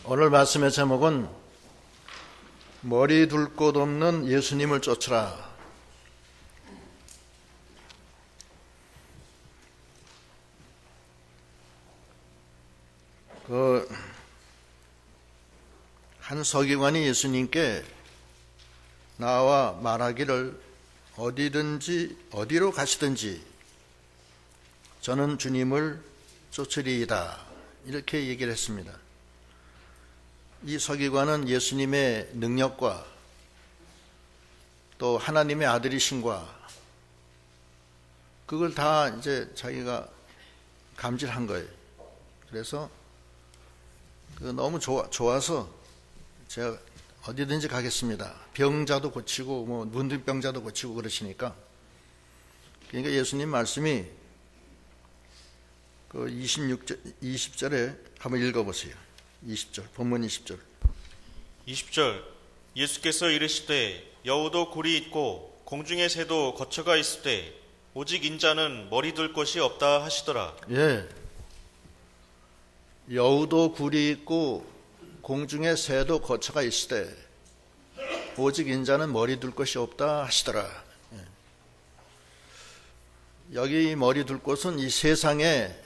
오늘 말씀의 제목은 머리 둘 곳 없는 예수님을 쫓으라. 한 서기관이 예수님께 나와 말하기를 어디로 가시든지 저는 주님을 쫓으리이다, 이렇게 얘기를 했습니다. 이 서기관은 예수님의 능력과 또 하나님의 아들이심과 그걸 다 이제 자기가 감질한 거예요. 그래서 너무 좋아서 제가 어디든지 가겠습니다. 병자도 고치고 문둥병자도 고치고 그러시니까. 그러니까 예수님 말씀이 20절에 한번 읽어보세요. 20절, 본문 20절. 20절. 예수께서 이르시되 여우도 굴이 있고 공중의 새도 거처가 있으되 오직 인자는 머리 둘 곳이 없다 하시더라. 예. 여우도 굴이 있고 공중의 새도 거처가 있으되 오직 인자는 머리 둘 곳이 없다 하시더라. 예. 여기 머리 둘 곳은 이 세상에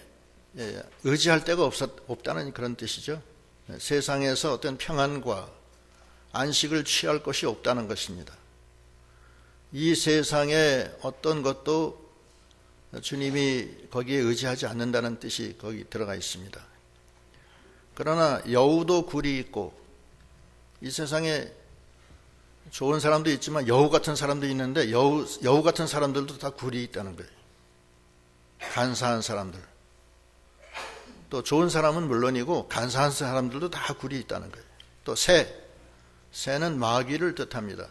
의지할 데가 없다는 그런 뜻이죠. 세상에서 어떤 평안과 안식을 취할 것이 없다는 것입니다. 이 세상에 어떤 것도 주님이 거기에 의지하지 않는다는 뜻이 거기 들어가 있습니다. 그러나 여우도 굴이 있고, 이 세상에 좋은 사람도 있지만 여우 같은 사람도 있는데 여우 같은 사람들도 다 굴이 있다는 거예요. 간사한 사람들. 또 좋은 사람은 물론이고 간사한 사람들도 다 굴이 있다는 거예요. 또 새는 마귀를 뜻합니다.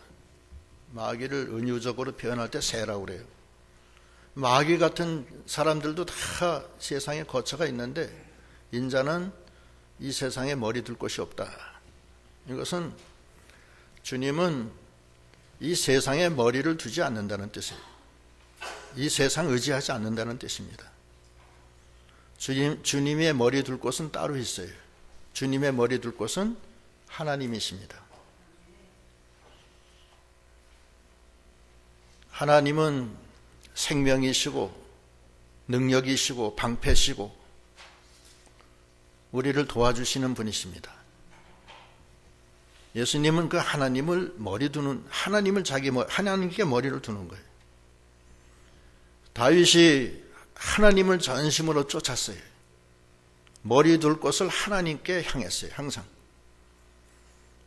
마귀를 은유적으로 표현할 때 새라고 그래요. 마귀 같은 사람들도 다 세상에 거처가 있는데 인자는 이 세상에 머리 둘 곳이 없다. 이것은 주님은 이 세상에 머리를 두지 않는다는 뜻이에요. 이 세상 의지하지 않는다는 뜻입니다. 주님의 머리 둘 곳은 따로 있어요. 주님의 머리 둘 곳은 하나님이십니다. 하나님은 생명이시고 능력이시고 방패시고 우리를 도와주시는 분이십니다. 예수님은 그 하나님을 하나님께 머리를 두는 거예요. 다윗이 하나님을 전심으로 쫓았어요. 머리 둘 곳을 하나님께 향했어요. 항상.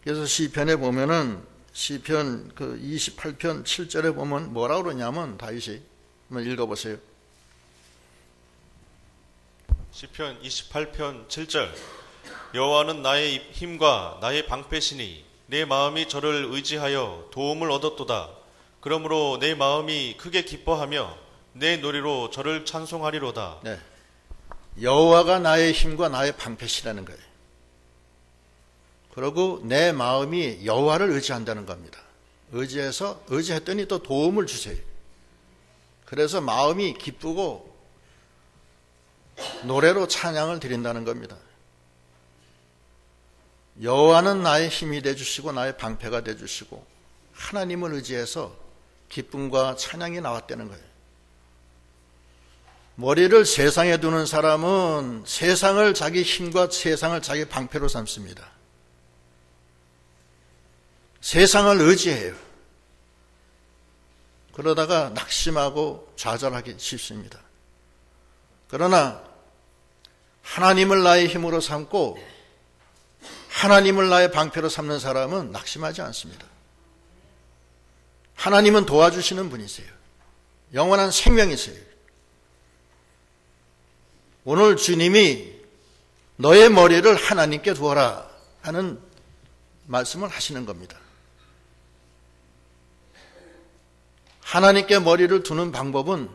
그래서 시편에 보면은 시편 28편 7절에 보면 뭐라고 그러냐면, 다윗이 한번 읽어보세요. 시편 28편 7절. 여호와는 나의 힘과 나의 방패시니 내 마음이 저를 의지하여 도움을 얻었도다. 그러므로 내 마음이 크게 기뻐하며 내 노래로 저를 찬송하리로다. 네. 여호와가 나의 힘과 나의 방패시라는 거예요. 그리고 내 마음이 여호와를 의지한다는 겁니다. 의지했더니 또 도움을 주세요. 그래서 마음이 기쁘고 노래로 찬양을 드린다는 겁니다. 여호와는 나의 힘이 되주시고 나의 방패가 되주시고 하나님을 의지해서 기쁨과 찬양이 나왔다는 거예요. 머리를 세상에 두는 사람은 세상을 자기 힘과 세상을 자기 방패로 삼습니다. 세상을 의지해요. 그러다가 낙심하고 좌절하기 쉽습니다. 그러나 하나님을 나의 힘으로 삼고 하나님을 나의 방패로 삼는 사람은 낙심하지 않습니다. 하나님은 도와주시는 분이세요. 영원한 생명이세요. 오늘 주님이 너의 머리를 하나님께 두어라 하는 말씀을 하시는 겁니다. 하나님께 머리를 두는 방법은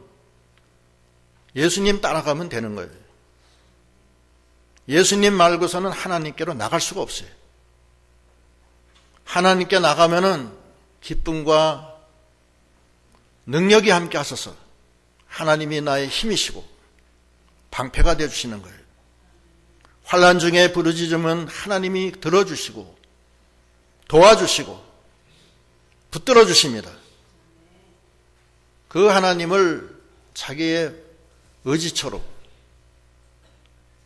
예수님 따라가면 되는 거예요. 예수님 말고서는 하나님께로 나갈 수가 없어요. 하나님께 나가면은 기쁨과 능력이 함께 하셔서 하나님이 나의 힘이시고 방패가 되어주시는 거예요. 환난 중에 부르짖으면 하나님이 들어주시고 도와주시고 붙들어 주십니다. 그 하나님을 자기의 의지처로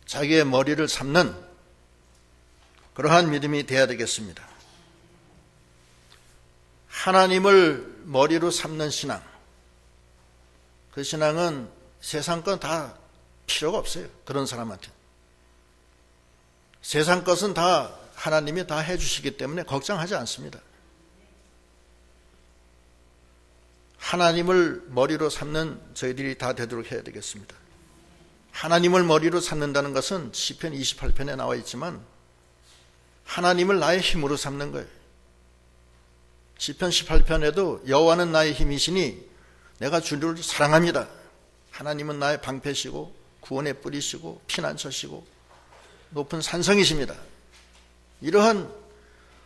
자기의 머리를 삼는 그러한 믿음이 되어야 되겠습니다. 하나님을 머리로 삼는 신앙, 그 신앙은 세상 건 다 필요가 없어요. 그런 사람한테. 세상 것은 다 하나님이 다 해주시기 때문에 걱정하지 않습니다. 하나님을 머리로 삼는 저희들이 다 되도록 해야 되겠습니다. 하나님을 머리로 삼는다는 것은 시편 28편에 나와 있지만 하나님을 나의 힘으로 삼는 거예요. 시편 18편에도 여호와는 나의 힘이시니 내가 주를 사랑합니다. 하나님은 나의 방패시고 구원의 뿌리시고 피난처시고 높은 산성이십니다. 이러한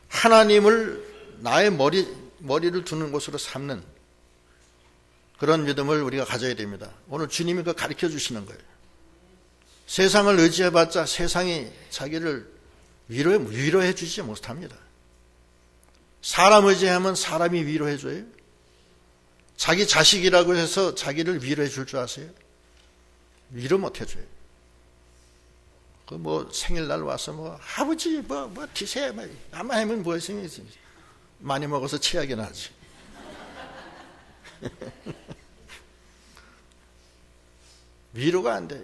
하나님을 나의 머리를 두는 곳으로 삼는 그런 믿음을 우리가 가져야 됩니다. 오늘 주님이 그거 가르쳐 주시는 거예요. 세상을 의지해봤자 세상이 자기를 위로해 주지 못합니다. 사람 의지하면 사람이 위로해 줘요. 자기 자식이라고 해서 자기를 위로해 줄 줄 아세요? 위로 못 해줘요. 그 뭐 생일날 와서 뭐 아버지 뭐 드세요. 아마 하면 뭐 생이지. 많이 먹어서 치약이 나지. 위로가 안 돼요.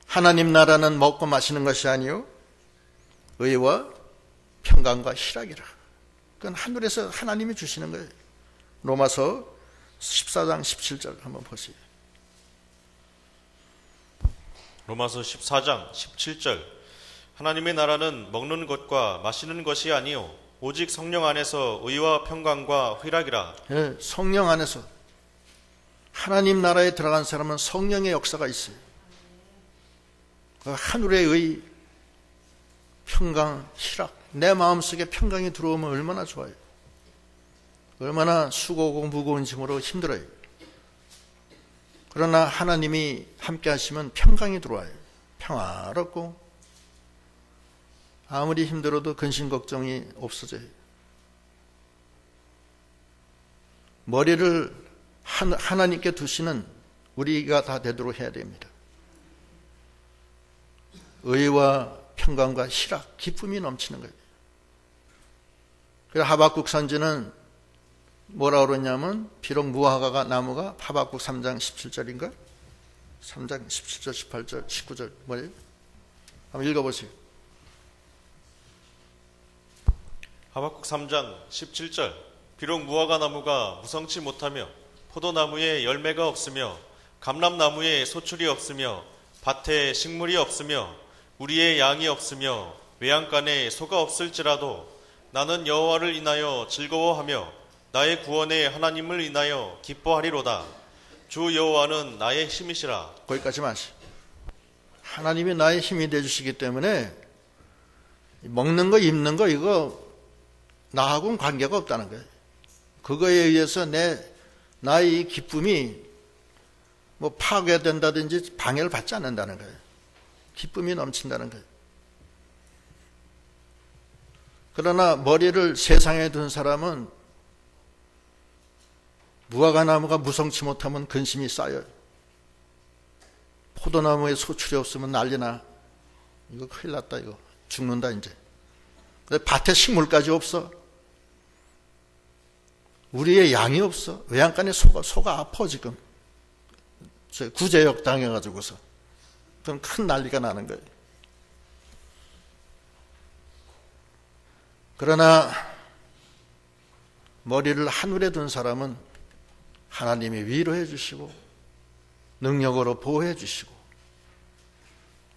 하나님 나라는 먹고 마시는 것이 아니요 의와 평강과 희락이라. 그건 하늘에서 하나님이 주시는 거예요. 로마서 14장 17절 한번 보세요. 로마서 14장 17절 하나님의 나라는 먹는 것과 마시는 것이 아니요 오직 성령 안에서 의와 평강과 희락이라. 네, 성령 안에서 하나님 나라에 들어간 사람은 성령의 역사가 있어요. 하늘의 의, 평강, 희락. 내 마음속에 평강이 들어오면 얼마나 좋아요. 얼마나 수고하고 무거운 짐으로 힘들어요. 그러나 하나님이 함께 하시면 평강이 들어와요. 평화롭고 아무리 힘들어도 근심 걱정이 없어져요. 머리를 하나님께 두시는 우리가 다 되도록 해야 됩니다. 의와 평강과 희락, 기쁨이 넘치는 거예요. 그래서 하박국 선지는 뭐라고 그러냐면 비록 무화과 나무가 하박국 3장 17절인가? 3장 17절, 18절, 19절 뭐예요? 한번 읽어보세요. 하박국 3장 17절 비록 무화과 나무가 무성치 못하며 포도나무에 열매가 없으며 감람나무에 소출이 없으며 밭에 식물이 없으며 우리의 양이 없으며 외양간에 소가 없을지라도 나는 여호와를 인하여 즐거워하며 나의 구원의 하나님을 인하여 기뻐하리로다. 주 여호와는 나의 힘이시라. 거기까지 마시. 하나님이 나의 힘이 되주시기 때문에 먹는 거 입는 거 이거 나하고는 관계가 없다는 거예요. 그거에 의해서 나의 이 기쁨이 뭐 파괴된다든지 방해를 받지 않는다는 거예요. 기쁨이 넘친다는 거예요. 그러나 머리를 세상에 둔 사람은 무화과 나무가 무성치 못하면 근심이 쌓여요. 포도나무에 소출이 없으면 난리나. 이거 큰일 났다. 이거 죽는다 이제. 근데 밭에 식물까지 없어. 우리의 양이 없어. 외양간에 소가 아파 지금. 구제역 당해가지고서. 그럼 큰 난리가 나는 거예요. 그러나 머리를 하늘에 둔 사람은 하나님이 위로해 주시고 능력으로 보호해 주시고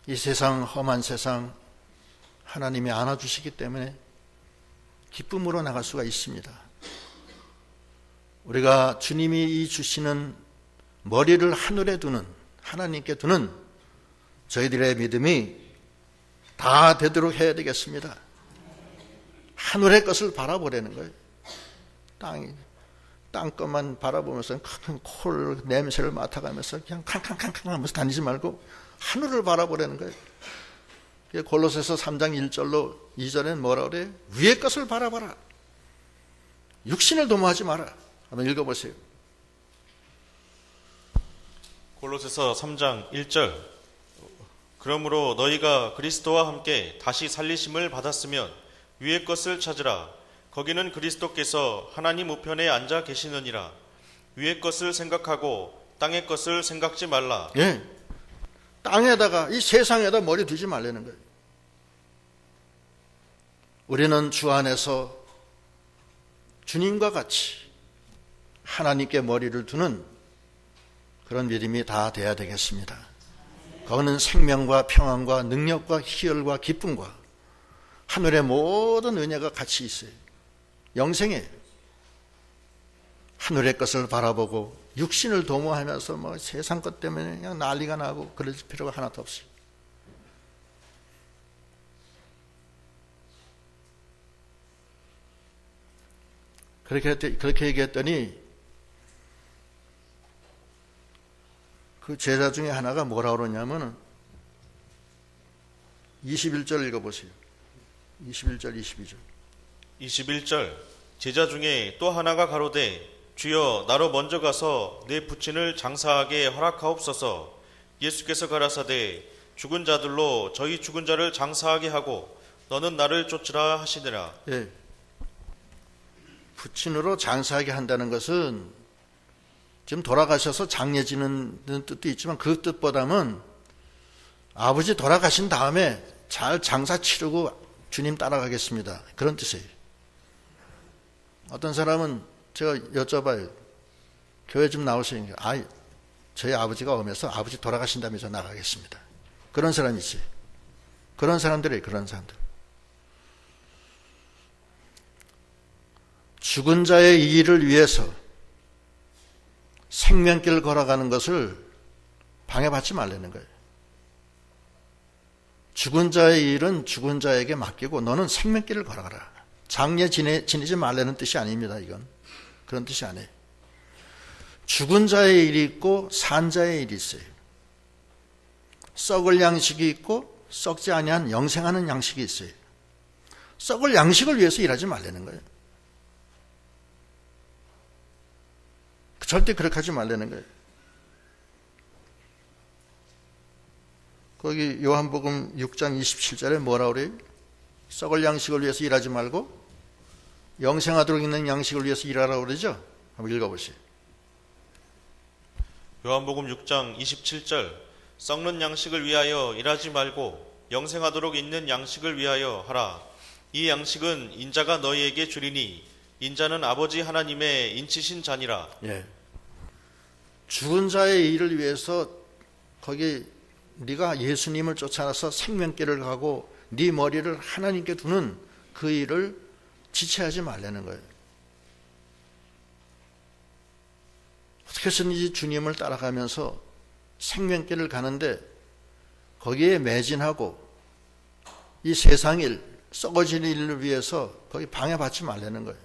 이 세상 험한 세상 하나님이 안아주시기 때문에 기쁨으로 나갈 수가 있습니다. 우리가 주님이 이 주시는 머리를 하늘에 두는 하나님께 두는 저희들의 믿음이 다 되도록 해야 되겠습니다. 하늘의 것을 바라보라는 거예요. 땅 것만 바라보면서 큰 콜 냄새를 맡아가면서 그냥 캉캉캉캉 하면서 다니지 말고 하늘을 바라보라는 거예요. 골로새서 3장 1절로 2절에는 뭐라 그래요? 위의 것을 바라봐라. 육신을 도모하지 마라. 한번 읽어보세요. 골로새서 3장 1절. 그러므로 너희가 그리스도와 함께 다시 살리심을 받았으면 위의 것을 찾으라. 거기는 그리스도께서 하나님 우편에 앉아 계시느니라. 위의 것을 생각하고 땅의 것을 생각지 말라. 예. 땅에다가 이 세상에다 머리 두지 말라는 거예요. 우리는 주 안에서 주님과 같이 하나님께 머리를 두는 그런 믿음이 다 돼야 되겠습니다. 그거는 생명과 평안과 능력과 희열과 기쁨과 하늘의 모든 은혜가 같이 있어요. 영생이에요. 하늘의 것을 바라보고 육신을 도모하면서 뭐 세상 것 때문에 그냥 난리가 나고 그럴 필요가 하나도 없어요. 그렇게 얘기했더니 그 제자 중에 하나가 뭐라 그러냐면은 21절 읽어보세요. 21절 22절 21절. 제자 중에 또 하나가 가로되 주여 나로 먼저 가서 내 부친을 장사하게 허락하옵소서. 예수께서 가라사대 죽은 자들로 저희 죽은 자를 장사하게 하고 너는 나를 쫓으라 하시니라. 예. 부친으로 장사하게 한다는 것은 지금 돌아가셔서 장례 지는 뜻도 있지만 그 뜻보다는 아버지 돌아가신 다음에 잘 장사 치르고 주님 따라가겠습니다. 그런 뜻이에요. 어떤 사람은 제가 여쭤봐요. 교회 좀 나오시니까 저희 아버지가 오면서 아버지 돌아가신 다음에 저 나가겠습니다. 그런 사람이 있어요. 그런 사람들이에요. 그런 사람들. 죽은 자의 일을 위해서 생명길을 걸어가는 것을 방해받지 말라는 거예요. 죽은 자의 일은 죽은 자에게 맡기고 너는 생명길을 걸어가라. 장례 지내지 말라는 뜻이 아닙니다. 이건 그런 뜻이 아니에요. 죽은 자의 일이 있고 산 자의 일이 있어요. 썩을 양식이 있고 썩지 아니한 영생하는 양식이 있어요. 썩을 양식을 위해서 일하지 말라는 거예요. 절대 그렇게 하지 말라는 거예요. 거기 요한복음 6장 27절에 뭐라고 그래요? 썩을 양식을 위해서 일하지 말고 영생하도록 있는 양식을 위해서 일하라고 그러죠? 한번 읽어보세요. 요한복음 6장 27절. 썩는 양식을 위하여 일하지 말고 영생하도록 있는 양식을 위하여 하라. 이 양식은 인자가 너희에게 주리니 인자는 아버지 하나님의 인치신 자니라. 예. 죽은 자의 일을 위해서 거기 네가 예수님을 쫓아나서 생명길을 가고 네 머리를 하나님께 두는 그 일을 지체하지 말라는 거예요. 어떻게 해서든지 주님을 따라가면서 생명길을 가는데 거기에 매진하고 이 세상 일, 썩어지는 일을 위해서 거기 방해받지 말라는 거예요.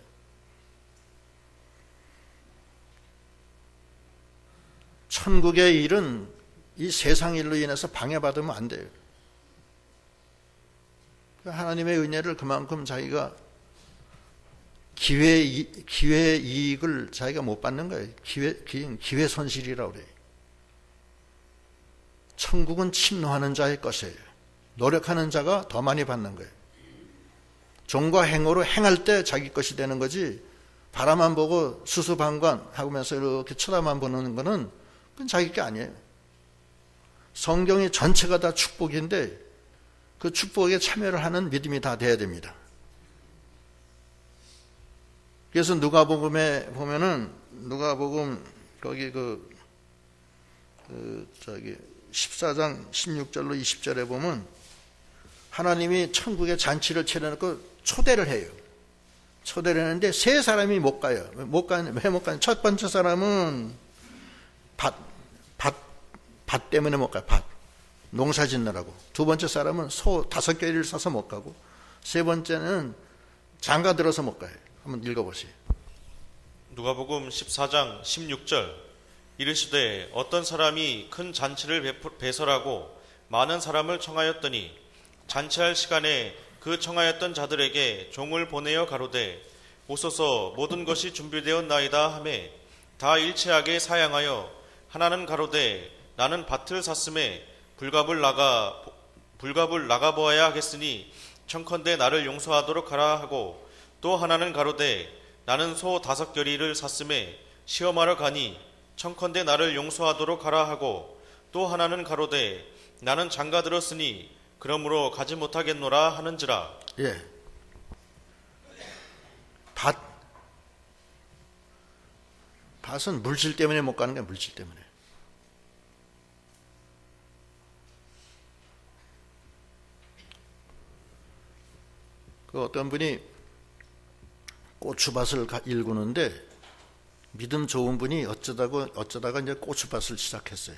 천국의 일은 이 세상 일로 인해서 방해받으면 안 돼요. 하나님의 은혜를 그만큼 자기가 기회 이익을 자기가 못 받는 거예요. 기회 손실이라고 그래요. 천국은 침노하는 자의 것이에요. 노력하는 자가 더 많이 받는 거예요. 종과 행어로 행할 때 자기 것이 되는 거지, 바라만 보고 수수방관 하면서 이렇게 쳐다만 보는 거는 그건 자기 게 아니에요. 성경이 전체가 다 축복인데 그 축복에 참여를 하는 믿음이 다 돼야 됩니다. 그래서 누가복음에 보면은 누가복음 거기 14장 16절로 20절에 보면 하나님이 천국에 잔치를 차려놓고 초대를 해요. 초대를 했는데 세 사람이 못 가요. 왜 못 가요? 첫 번째 사람은 밭 때문에 못 가요. 밭. 농사 짓느라고. 두 번째 사람은 소 5개를 사서 못 가고, 세 번째는 장가 들어서 못 가요. 한번 읽어보세요. 누가복음 14장 16절. 이르시되 어떤 사람이 큰 잔치를 배설하고 많은 사람을 청하였더니 잔치할 시간에 그 청하였던 자들에게 종을 보내어 가로되 오소서 모든 것이 준비되었나이다 하매 다 일체하게 사양하여 하나는 가로되 나는 밭을 샀음에 불갑을 나가 보아야 하겠으니 청컨대 나를 용서하도록 하라 하고 또 하나는 가로되 나는 소 5겨리를 샀음에 시험하러 가니 청컨대 나를 용서하도록 하라 하고 또 하나는 가로되 나는 장가 들었으니 그러므로 가지 못하겠노라 하는지라. 예. 밭은 물질 때문에 못 가는 거야, 물질 때문에. 그 어떤 분이 고추밭을 일구는데 믿음 좋은 분이 어쩌다가 이제 고추밭을 시작했어요.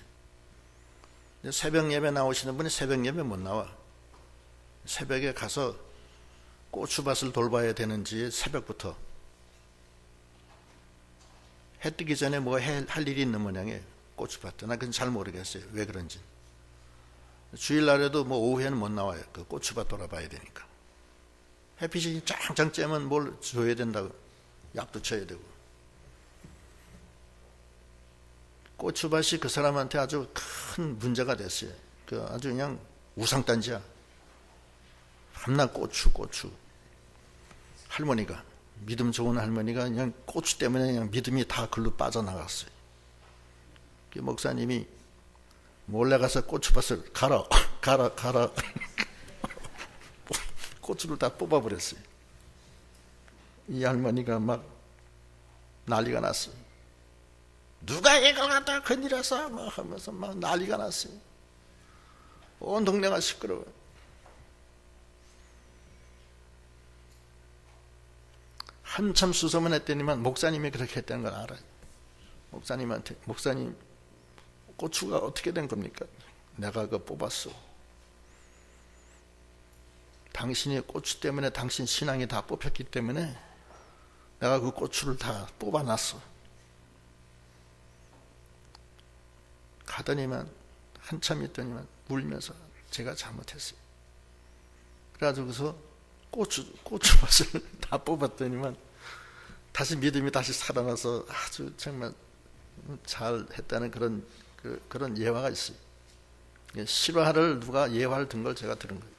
새벽 예배 나오시는 분이 새벽 예배 못 나와. 새벽에 가서 고추밭을 돌봐야 되는지 새벽부터 해 뜨기 전에 뭐 할 일이 있는 모양이에요. 고추밭에. 난 그건 잘 모르겠어요. 왜 그런지. 주일날에도 뭐 오후에는 못 나와요. 그 고추밭 돌아봐야 되니까. 햇빛이 짱짱 쬐면 뭘 줘야 된다고. 약도 쳐야 되고. 고추밭이 그 사람한테 아주 큰 문제가 됐어요. 그 아주 그냥 우상단지야. 밤낮 고추. 할머니가, 믿음 좋은 할머니가 그냥 고추 때문에 그냥 믿음이 다 글로 빠져나갔어요. 그 목사님이 몰래 가서 고추밭을 가라. 고추를 다 뽑아버렸어요. 이 할머니가 막 난리가 났어요. 누가 이걸 갖다 건드려서 막 하면서 막 난리가 났어요. 온 동네가 시끄러워요. 한참 수소문했더니만 목사님이 그렇게 했다는 걸 알아요. 목사님한테, 목사님 고추가 어떻게 된 겁니까? 내가 그거 뽑았어. 당신이 고추 때문에 당신 신앙이 다 뽑혔기 때문에 내가 그 고추를 다 뽑아놨어. 가더니만 한참 있더니만 울면서 제가 잘못했어요. 그래가지고서 고추밭을 다 뽑았더니만 다시 믿음이 다시 살아나서 아주 정말 잘 했다는 그런 예화가 있어요. 실화를 누가 예화를 든 걸 제가 들은 거예요.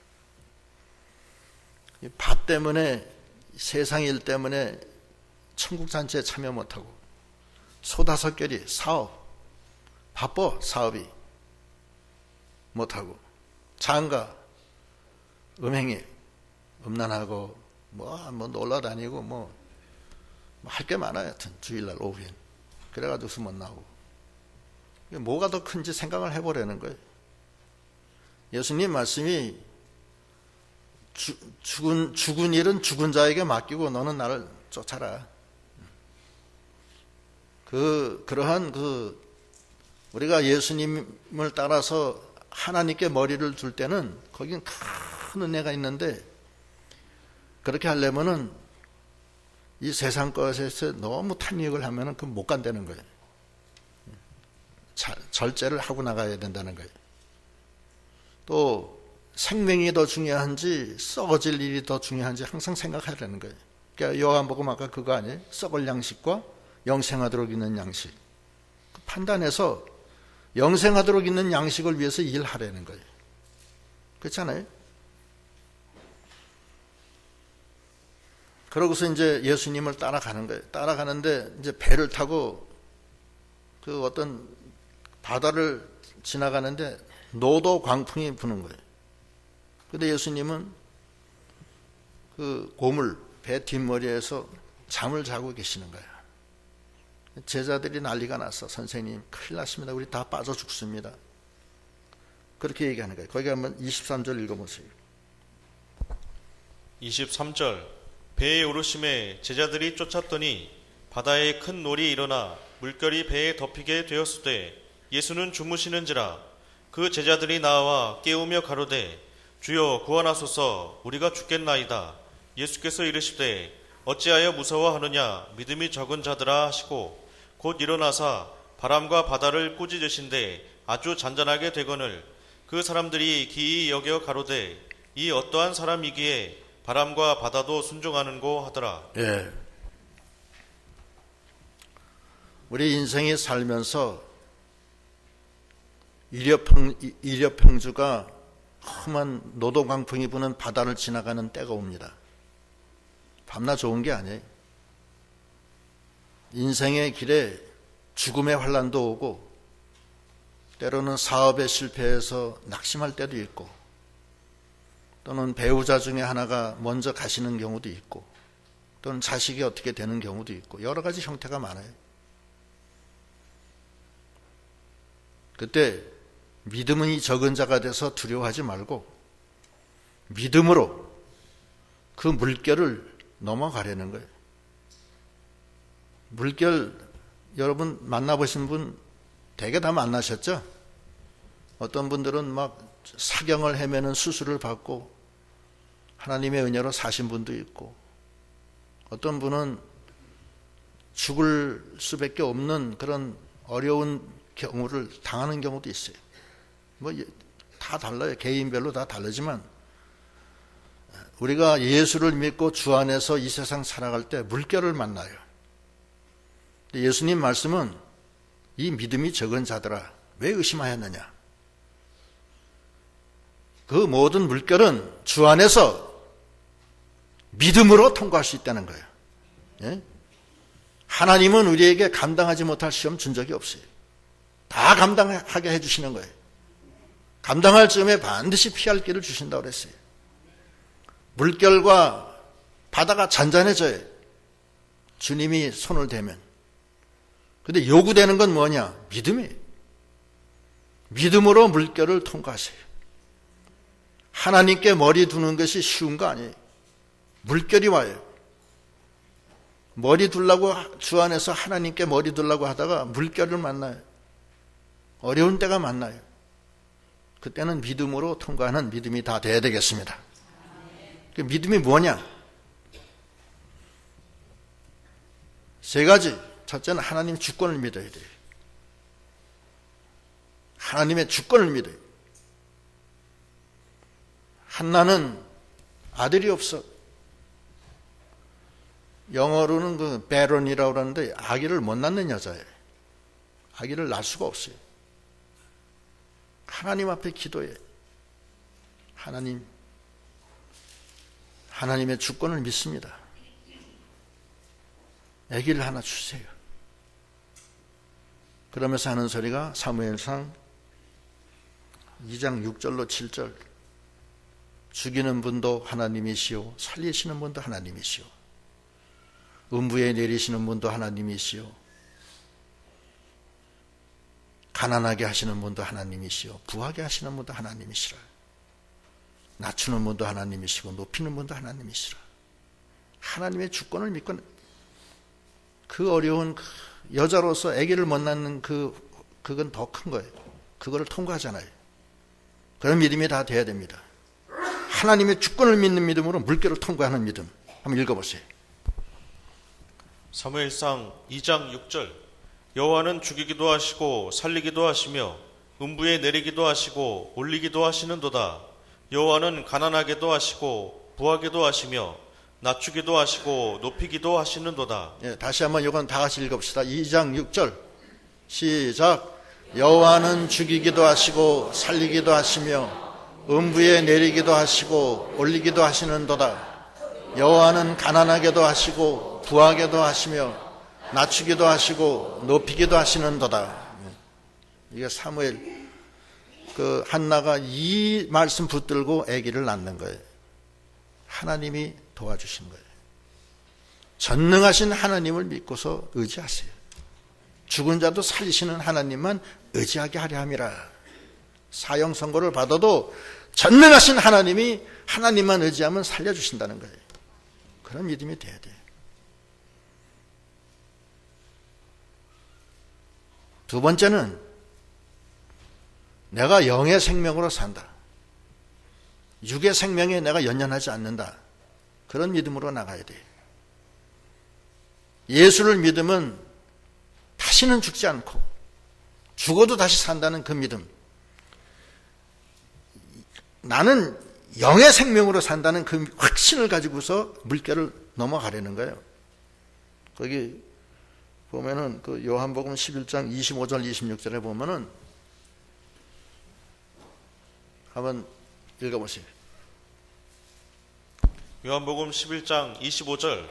밭 때문에, 세상 일 때문에 천국 잔치에 참여 못하고, 소 5겨리 사업, 바빠 사업이 못하고, 장가, 음행이 음란하고, 뭐 놀러 다니고, 뭐 할 게 많아요. 하여튼 주일날 오후엔. 그래가지고서 못 나오고. 뭐가 더 큰지 생각을 해보라는 거예요. 예수님 말씀이 죽은 일은 죽은 자에게 맡기고 너는 나를 쫓아라. 그러한 우리가 예수님을 따라서 하나님께 머리를 둘 때는 거긴 큰 은혜가 있는데, 그렇게 하려면은 이 세상 것에서 너무 탐닉을 하면은 그 못 간다는 거예요. 절제를 하고 나가야 된다는 거예요. 또 생명이 더 중요한지 썩어질 일이 더 중요한지 항상 생각해야 되는 거예요. 그러니까 요한복음 아까 그거 아니에요? 썩을 양식과 영생하도록 있는 양식. 그 판단해서 영생하도록 있는 양식을 위해서 일하라는 거예요. 그렇잖아요? 그러고서 이제 예수님을 따라가는 거예요. 따라가는데 이제 배를 타고 그 어떤 바다를 지나가는데 노도 광풍이 부는 거예요. 근데 예수님은 그 고물, 배 뒷머리에서 잠을 자고 계시는 거예요. 제자들이 난리가 났어. 선생님, 큰일 났습니다. 우리 다 빠져 죽습니다. 그렇게 얘기하는 거예요. 거기 한번 23절 읽어보세요. 23절 배에 오르심에 제자들이 쫓았더니 바다에 큰 놀이 일어나 물결이 배에 덮이게 되었으되 예수는 주무시는지라. 그 제자들이 나와 깨우며 가로되 주여 구원하소서, 우리가 죽겠나이다. 예수께서 이르시되 어찌하여 무서워하느냐, 믿음이 적은 자들아 하시고 곧 일어나사 바람과 바다를 꾸짖으신데 아주 잔잔하게 되거늘 그 사람들이 기이 여겨 가로되 이 어떠한 사람이기에 바람과 바다도 순종하는고 하더라. 예. 우리 인생이 살면서 일엽평주가 험한 노도강풍이 부는 바다를 지나가는 때가 옵니다. 밤낮 좋은 게 아니에요. 인생의 길에 죽음의 환란도 오고 때로는 사업에 실패해서 낙심할 때도 있고 또는 배우자 중에 하나가 먼저 가시는 경우도 있고 또는 자식이 어떻게 되는 경우도 있고 여러 가지 형태가 많아요. 그때 믿음은 이 적은 자가 돼서 두려워하지 말고 믿음으로 그 물결을 넘어가려는 거예요. 물결 여러분 만나보신 분 되게 다 만나셨죠? 어떤 분들은 막 사경을 헤매는 수술을 받고 하나님의 은혜로 사신 분도 있고 어떤 분은 죽을 수밖에 없는 그런 어려운 경우를 당하는 경우도 있어요. 뭐 다 달라요. 개인별로 다 다르지만 우리가 예수를 믿고 주 안에서 이 세상 살아갈 때 물결을 만나요. 예수님 말씀은 이 믿음이 적은 자들아 왜 의심하였느냐. 그 모든 물결은 주 안에서 믿음으로 통과할 수 있다는 거예요. 예? 하나님은 우리에게 감당하지 못할 시험 준 적이 없어요. 다 감당하게 해주시는 거예요. 감당할 즈음에 반드시 피할 길을 주신다고 그랬어요. 물결과 바다가 잔잔해져요. 주님이 손을 대면. 근데 요구되는 건 뭐냐? 믿음이에요. 믿음으로 물결을 통과하세요. 하나님께 머리 두는 것이 쉬운 거 아니에요. 물결이 와요. 머리 두려고 주 안에서 하나님께 머리 두려고 하다가 물결을 만나요. 어려운 때가 만나요. 그때는 믿음으로 통과하는 믿음이 다 돼야 되겠습니다. 그 믿음이 뭐냐? 세 가지. 첫째는 하나님의 주권을 믿어야 돼요. 하나님의 주권을 믿어요. 한나는 아들이 없어. 영어로는 그 베런이라고 하는데 아기를 못 낳는 여자예요. 아기를 낳을 수가 없어요. 하나님 앞에 기도해. 하나님의 주권을 믿습니다. 아기를 하나 주세요. 그러면서 하는 소리가 사무엘상 2장 6절로 7절 죽이는 분도 하나님이시오 살리시는 분도 하나님이시오 음부에 내리시는 분도 하나님이시오 가난하게 하시는 분도 하나님이시오 부하게 하시는 분도 하나님이시라 낮추는 분도 하나님이시고 높이는 분도 하나님이시라. 하나님의 주권을 믿고 그 어려운 여자로서 아기를 못 낳는 그건 더 큰 거예요. 그거를 통과하잖아요. 그런 믿음이 다 돼야 됩니다. 하나님의 주권을 믿는 믿음으로 물결을 통과하는 믿음. 한번 읽어보세요. 사무엘상 2장 6절 여호와는 죽이기도 하시고 살리기도 하시며 음부에 내리기도 하시고 올리기도 하시는도다. 여호와는 가난하게도 하시고 부하게도 하시며 낮추기도 하시고 높이기도 하시는도다. 예, 다시 한번 이건 다 같이 읽읍시다. 2장 6절 시작. 여호와는 죽이기도 하시고 살리기도 하시며 음부에 내리기도 하시고 올리기도 하시는도다. 여호와는 가난하게도 하시고 부하게도 하시며 낮추기도 하시고 높이기도 하시는도다. 이게 사무엘 한나가 이 말씀 붙들고 아기를 낳는 거예요. 하나님이 도와주신 거예요. 전능하신 하나님을 믿고서 의지하세요. 죽은 자도 살리시는 하나님만 의지하게 하려 함이라. 사형 선고를 받아도 전능하신 하나님만 의지하면 살려주신다는 거예요. 그런 믿음이 돼야 돼요. 두 번째는 내가 영의 생명으로 산다. 육의 생명에 내가 연연하지 않는다. 그런 믿음으로 나가야 돼요. 예수를 믿으면 다시는 죽지 않고 죽어도 다시 산다는 그 믿음. 나는 영의 생명으로 산다는 그 확신을 가지고서 물결을 넘어가려는 거예요. 거기 보면은 그 요한복음 11장 25절 26절에 보면은 한번 읽어보세요. 요한복음 11장 25절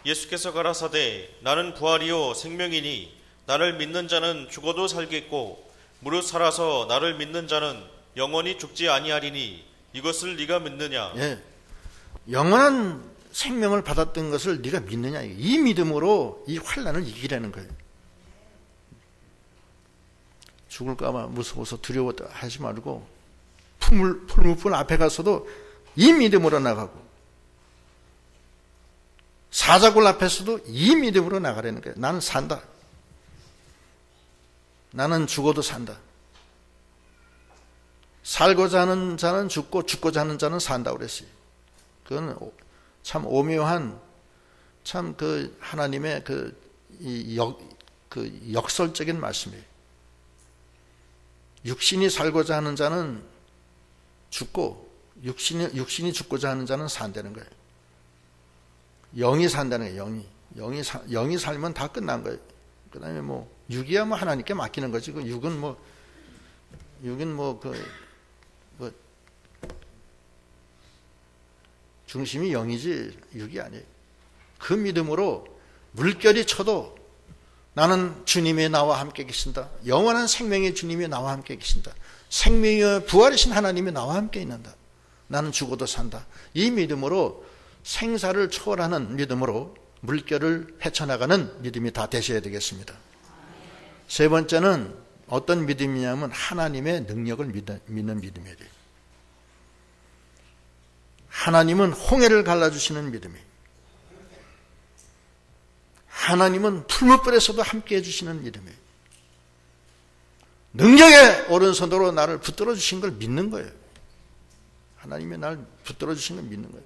예수께서 가라사대 나는 부활이요 생명이니 나를 믿는 자는 죽어도 살겠고 무릇 살아서 나를 믿는 자는 영원히 죽지 아니하리니 이것을 네가 믿느냐? 예, 영원한 생명을 받았던 것을 네가 믿느냐? 이 믿음으로 이 환난을 이기라는 거예요. 죽을까 봐 무서워서 두려워도 하지 말고 풀무불 앞에 가서도 이 믿음으로 나가고 사자굴 앞에서도 이 믿음으로 나가라는 거예요. 나는 산다. 나는 죽어도 산다. 살고자 하는 자는 죽고 죽고자 하는 자는 산다고 그랬어요. 그건 참 오묘한 참 그 하나님의 그 역설적인 말씀이에요. 육신이 살고자 하는 자는 죽고 육신이 죽고자 하는 자는 산다는 거예요. 영이 산다는 거예요. 영이 살면 다 끝난 거예요. 그 다음에 뭐 육이야 뭐 하나님께 맡기는 거지. 그 육은 중심이 영이지 육이 아니에요. 그 믿음으로 물결이 쳐도 나는 주님이 나와 함께 계신다. 영원한 생명의 주님이 나와 함께 계신다. 생명의 부활이신 하나님이 나와 함께 있는다. 나는 죽어도 산다. 이 믿음으로 생사를 초월하는 믿음으로 물결을 헤쳐나가는 믿음이 다 되셔야 되겠습니다. 세 번째는 어떤 믿음이냐면 하나님의 능력을 믿는 믿음이에요. 하나님은 홍해를 갈라주시는 믿음이에요. 하나님은 풀무불에서도 함께 해주시는 믿음이에요. 능력의 오른손으로 나를 붙들어 주신 걸 믿는 거예요. 하나님이 나를 붙들어 주신 걸 믿는 거예요.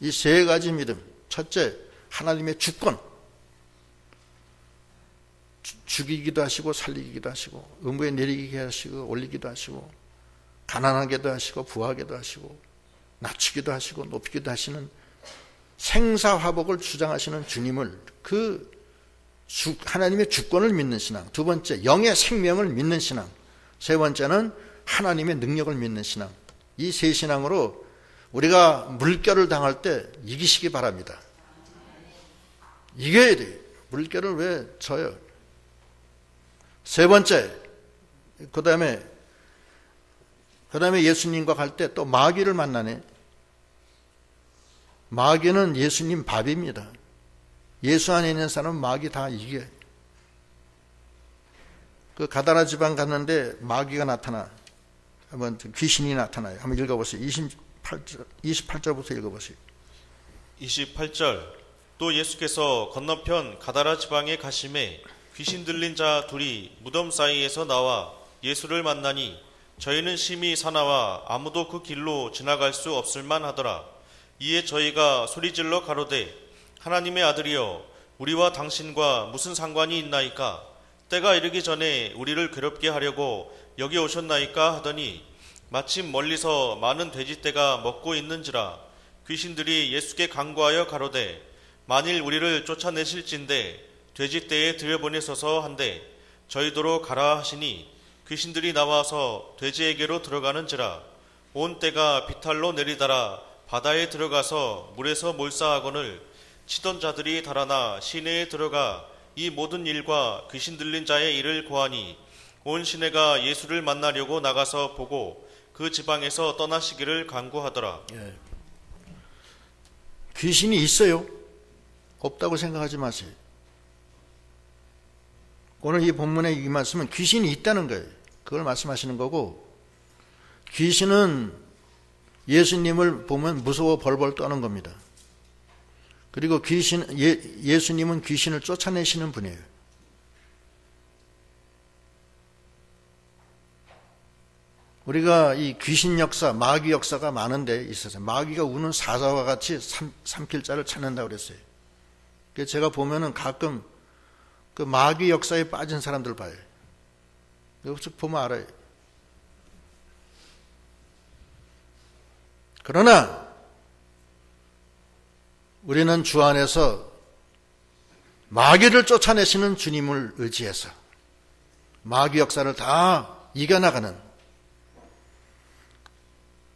이 세 가지 믿음. 첫째, 하나님의 주권. 죽이기도 하시고 살리기도 하시고 의무에 내리게 하시고 올리기도 하시고 가난하게도 하시고 부하게도 하시고 낮추기도 하시고 높이기도 하시는 생사화복을 주장하시는 주님을 하나님의 주권을 믿는 신앙. 두 번째, 영의 생명을 믿는 신앙. 세 번째는 하나님의 능력을 믿는 신앙. 이 세 신앙으로 우리가 물결을 당할 때 이기시기 바랍니다. 이겨야 돼요. 물결을 왜 져요? 세 번째, 그 다음에 예수님과 갈 때 또 마귀를 만나네. 마귀는 예수님 밥입니다. 예수 안에 있는 사람은 마귀 다 이겨요. 그 가다라 지방 갔는데 마귀가 나타나. 한번 귀신이 나타나요. 한번 읽어보세요. 28절부터 읽어보세요. 28절 또 예수께서 건너편 가다라 지방에 가심에 귀신 들린 자 둘이 무덤 사이에서 나와 예수를 만나니 저희는 심히 사나와 아무도 그 길로 지나갈 수 없을 만하더라. 이에 저희가 소리질러 가로되 하나님의 아들이여 우리와 당신과 무슨 상관이 있나이까? 때가 이르기 전에 우리를 괴롭게 하려고 여기 오셨나이까 하더니 마침 멀리서 많은 돼지떼가 먹고 있는지라. 귀신들이 예수께 간구하여 가로되 만일 우리를 쫓아내실진대 돼지떼에 들여보내소서 한데 저희도로 가라 하시니 귀신들이 나와서 돼지에게로 들어가는지라. 온 떼가 비탈로 내리달아 바다에 들어가서 물에서 몰사하거늘 치던 자들이 달아나 시내에 들어가 이 모든 일과 귀신 들린 자의 일을 고하니 온 시내가 예수를 만나려고 나가서 보고 그 지방에서 떠나시기를 간구하더라. 예. 귀신이 있어요? 없다고 생각하지 마세요. 오늘 이 본문의 이 말씀은 귀신이 있다는 거예요. 그걸 말씀하시는 거고, 귀신은 예수님을 보면 무서워 벌벌 떠는 겁니다. 그리고 예수님은 귀신을 쫓아내시는 분이에요. 우리가 이 귀신 역사, 마귀 역사가 많은데 있어서 마귀가 우는 사자와 같이 삼킬 자를 찾는다고 그랬어요. 그래서 제가 보면은 가끔 그 마귀 역사에 빠진 사람들 봐요. 여기서 보면 알아요. 그러나 우리는 주 안에서 마귀를 쫓아내시는 주님을 의지해서 마귀 역사를 다 이겨나가는,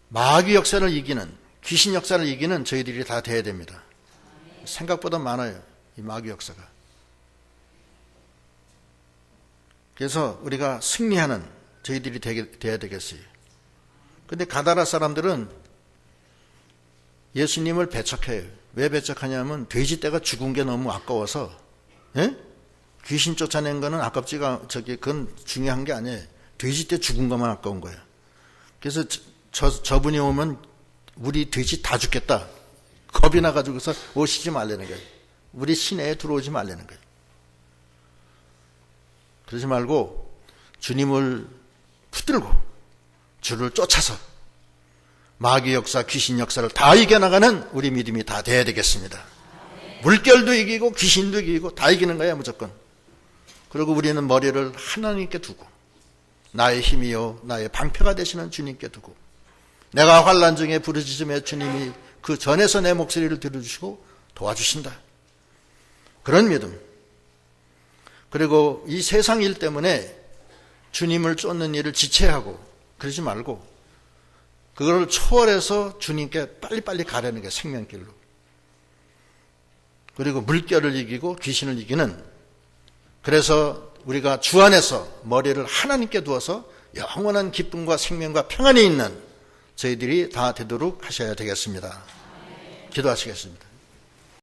마귀 역사를 이기는, 귀신 역사를 이기는 저희들이 다 돼야 됩니다. 생각보다 많아요, 이 마귀 역사가. 그래서 우리가 승리하는 저희들이 돼야 되겠어요. 근데 가다라 사람들은 예수님을 배척해요. 왜 배척하냐면 돼지떼가 죽은 게 너무 아까워서. 예? 귀신 쫓아낸 거는 아깝지가, 그건 중요한 게 아니에요. 돼지떼 죽은 것만 아까운 거예요. 그래서 저분이 오면 우리 돼지 다 죽겠다, 겁이 나가지고서 오시지 말라는 거예요. 우리 시내에 들어오지 말라는 거예요. 그러지 말고 주님을 붙들고 주를 쫓아서 마귀 역사, 귀신 역사를 다 이겨나가는 우리 믿음이 다 돼야 되겠습니다. 물결도 이기고 귀신도 이기고 다 이기는 거야, 무조건. 그리고 우리는 머리를 하나님께 두고, 나의 힘이요 나의 방패가 되시는 주님께 두고, 내가 환난 중에 부르짖음에 주님이 그 전에서 내 목소리를 들어주시고 도와주신다, 그런 믿음. 그리고 이 세상 일 때문에 주님을 쫓는 일을 지체하고 그러지 말고 그걸 초월해서 주님께 빨리빨리 가려는 게 생명길로. 그리고 물결을 이기고 귀신을 이기는, 그래서 우리가 주 안에서 머리를 하나님께 두어서 영원한 기쁨과 생명과 평안이 있는 저희들이 다 되도록 하셔야 되겠습니다. 기도하시겠습니다.